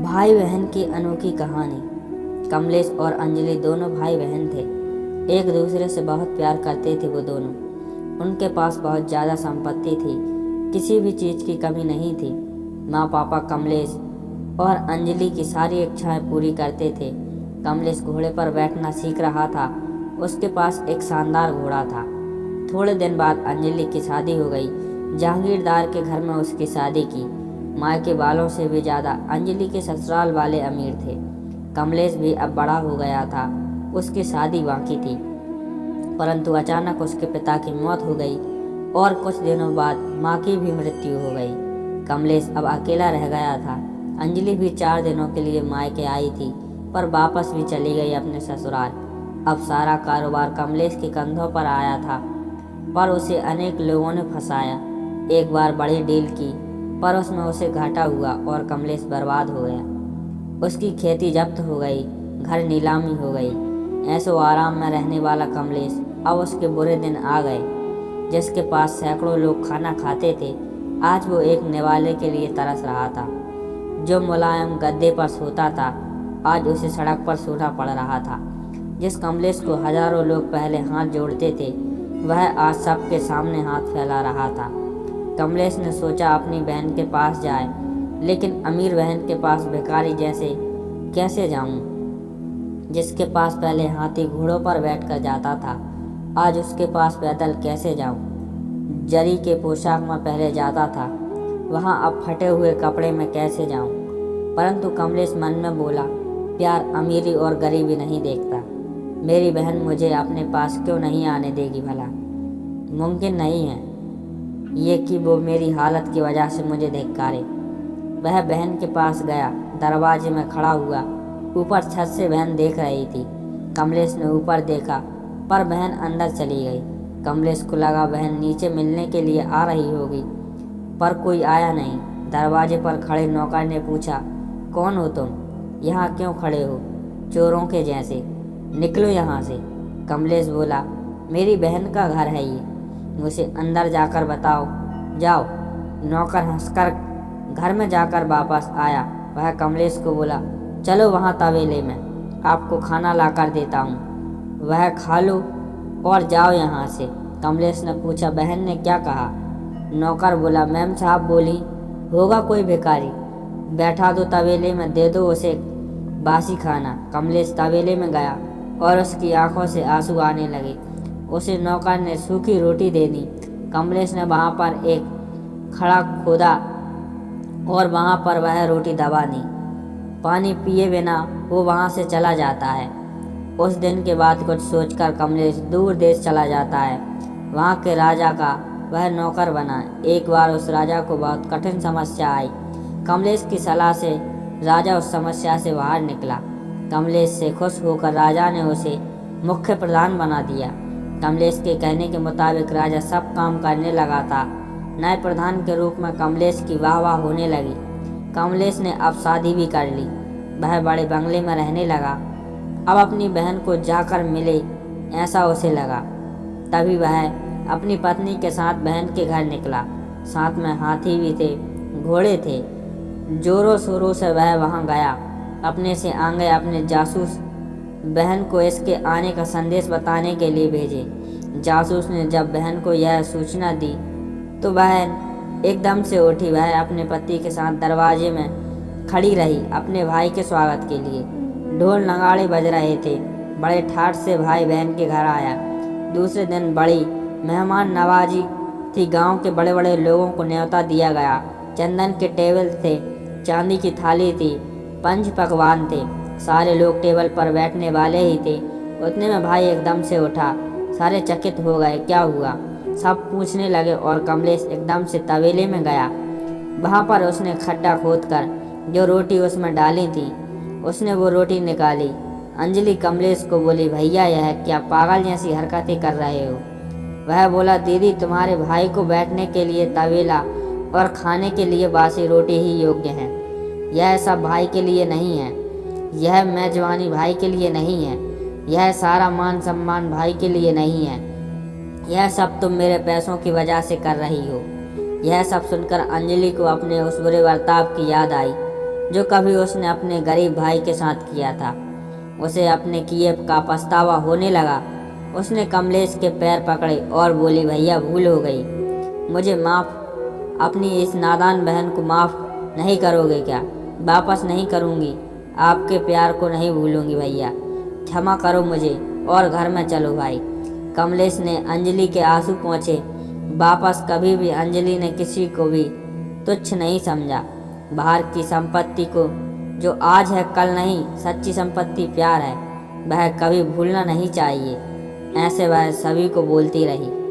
भाई बहन की अनोखी कहानी। कमलेश और अंजलि दोनों भाई बहन थे। एक दूसरे से बहुत प्यार करते थे वो दोनों। उनके पास बहुत ज़्यादा संपत्ति थी, किसी भी चीज़ की कमी नहीं थी। माँ पापा कमलेश और अंजलि की सारी इच्छाएं पूरी करते थे। कमलेश घोड़े पर बैठना सीख रहा था। उसके पास एक शानदार घोड़ा था। थोड़े दिन बाद अंजलि की शादी हो गई। जहांगीरदार के घर में उसकी शादी की। मायके वालों से भी ज़्यादा अंजलि के ससुराल वाले अमीर थे। कमलेश भी अब बड़ा हो गया था। उसकी शादी बाकी थी, परंतु अचानक उसके पिता की मौत हो गई और कुछ दिनों बाद माँ की भी मृत्यु हो गई। कमलेश अब अकेला रह गया था। अंजलि भी 4 दिनों के लिए मायके आई थी, पर वापस भी चली गई अपने ससुराल। अब सारा कारोबार कमलेश के कंधों पर आया था, पर उसे अनेक लोगों ने फंसाया। एक बार बड़ी डील की, पर उसमें उसे घाटा हुआ और कमलेश बर्बाद हो गया। उसकी खेती जब्त हो गई, घर नीलामी हो गई। ऐसो आराम में रहने वाला कमलेश अब उसके बुरे दिन आ गए। जिसके पास सैकड़ों लोग खाना खाते थे, आज वो एक निवाले के लिए तरस रहा था। जो मुलायम गद्दे पर सोता था, आज उसे सड़क पर सोना पड़ रहा था। जिस कमलेश को हजारों लोग पहले हाथ जोड़ते थे, वह आज सबके सामने हाथ फैला रहा था। कमलेश ने सोचा अपनी बहन के पास जाए, लेकिन अमीर बहन के पास भिखारी जैसे कैसे जाऊं? जिसके पास पहले हाथी घोड़ों पर बैठकर जाता था, आज उसके पास पैदल कैसे जाऊं? जरी के पोशाक में पहले जाता था, वहां अब फटे हुए कपड़े में कैसे जाऊं? परंतु कमलेश मन में बोला, प्यार अमीरी और गरीबी नहीं देखता। मेरी बहन मुझे अपने पास क्यों नहीं आने देगी भला? मुमकिन नहीं है ये कि वो मेरी हालत की वजह से मुझे धिक्कारे। वह बहन के पास गया, दरवाजे में खड़ा हुआ। ऊपर छत से बहन देख रही थी। कमलेश ने ऊपर देखा, पर बहन अंदर चली गई। कमलेश को लगा बहन नीचे मिलने के लिए आ रही होगी, पर कोई आया नहीं। दरवाजे पर खड़े नौकर ने पूछा, कौन हो तुम? यहाँ क्यों खड़े हो चोरों के जैसे? निकलो यहाँ से। कमलेश बोला, मेरी बहन का घर है ये, मुझे अंदर जाकर बताओ। जाओ। नौकर हंसकर घर में जाकर वापस आया। वह कमलेश को बोला, चलो वहाँ तवेले में आपको खाना ला कर देता हूँ, वह खा लो और जाओ यहाँ से। कमलेश ने पूछा, बहन ने क्या कहा? नौकर बोला, मैम साहब बोली होगा कोई भिखारी, बैठा दो तवेले में, दे दो उसे बासी खाना। कमलेश तवेले में गया और उसकी आंखों से आंसू आने लगे। उसे नौकर ने सूखी रोटी दे दी। कमलेश ने वहाँ पर एक खड़ा खोदा और वहाँ पर वह रोटी दबा दी। पानी पिए बिना वो वहाँ से चला जाता है। उस दिन के बाद कुछ सोचकर कमलेश दूर देश चला जाता है। वहाँ के राजा का वह नौकर बना। एक बार उस राजा को बहुत कठिन समस्या आई। कमलेश की सलाह से राजा उस समस्या से बाहर निकला। कमलेश से खुश होकर राजा ने उसे मुख्य प्रधान बना दिया। कमलेश के कहने के मुताबिक राजा सब काम करने लगा था। नए प्रधान के रूप में कमलेश की वाहवाह होने लगी। कमलेश ने अब शादी भी कर ली। वह बड़े बंगले में रहने लगा। अब अपनी बहन को जाकर मिले, ऐसा उसे लगा। तभी वह अपनी पत्नी के साथ बहन के घर निकला। साथ में हाथी भी थे, घोड़े थे। जोरों शोरों से वह वहां गया। अपने से आगे अपने जासूस बहन को इसके आने का संदेश बताने के लिए भेजे। जासूस ने जब बहन को यह सूचना दी, तो बहन एकदम से उठी। वह अपने पति के साथ दरवाजे में खड़ी रही अपने भाई के स्वागत के लिए। ढोल नगाड़े बज रहे थे। बड़े ठाठ से भाई बहन के घर आया। दूसरे दिन बड़ी मेहमान नवाजी थी। गांव के बड़े बड़े लोगों को न्योता दिया गया। चंदन के टेबल थे, चांदी की थाली थी, पंच पकवान थे। सारे लोग टेबल पर बैठने वाले ही थे। उतने में भाई एकदम से उठा। सारे चकित हो गए, क्या हुआ? सब पूछने लगे और कमलेश एकदम से तवेले में गया। वहाँ पर उसने खड्डा खोदकर जो रोटी उसमें डाली थी, उसने वो रोटी निकाली। अंजलि कमलेश को बोली, भैया यह क्या पागल जैसी हरकतें कर रहे हो? वह बोला, दीदी तुम्हारे भाई को बैठने के लिए तवेला और खाने के लिए बासी रोटी ही योग्य है। यह सब भाई के लिए नहीं है। यह मेजबानी भाई के लिए नहीं है। यह सारा मान सम्मान भाई के लिए नहीं है। यह सब तुम मेरे पैसों की वजह से कर रही हो। यह सब सुनकर अंजलि को अपने उस बुरे बर्ताव की याद आई। जो कभी उसने अपने गरीब भाई के साथ किया था। उसे अपने किए का पछतावा होने लगा। उसने कमलेश के पैर पकड़े और बोली, भैया भूल हो गई, मुझे माफ़, अपनी इस नादान बहन को माफ़ नहीं करोगे क्या? वापस नहीं करूँगी, आपके प्यार को नहीं भूलूंगी भैया, क्षमा करो मुझे और घर में चलो भाई। कमलेश ने अंजलि के आंसू पोंछे। वापस कभी भी अंजलि ने किसी को भी तुच्छ नहीं समझा। बाहर की संपत्ति को जो आज है कल नहीं, सच्ची संपत्ति प्यार है, वह कभी भूलना नहीं चाहिए। ऐसे वह सभी को बोलती रही।